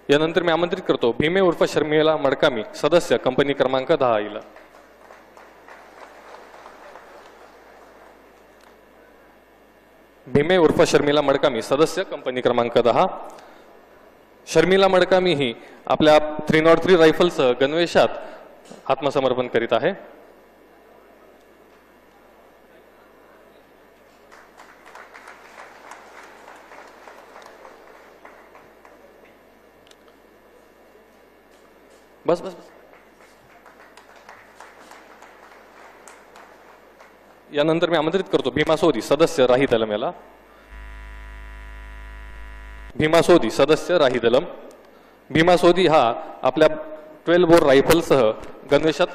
यानंतर मी आमंत्रित करतो भीमे उर्फ शर्मिला मडकामी, सदस्य कंपनी क्रमांक 10 ईला. भीमे उर्फ शर्मिला मडकामी, सदस्य कंपनी क्रमांक 10. शर्मिला मडकामी ही आपल्या 303 रायफलसह गणवेशात आत्मसमर्पण करीत आहे. बस बस बस. यानंतर मी आमंत्रित करतो भीमा सोदी, सदस्य राही दलम याला. भीमा सोदी, सदस्य राही दलम. भीमा सोदी हा आपल्या 12 बोर रायफलसह गणवेशात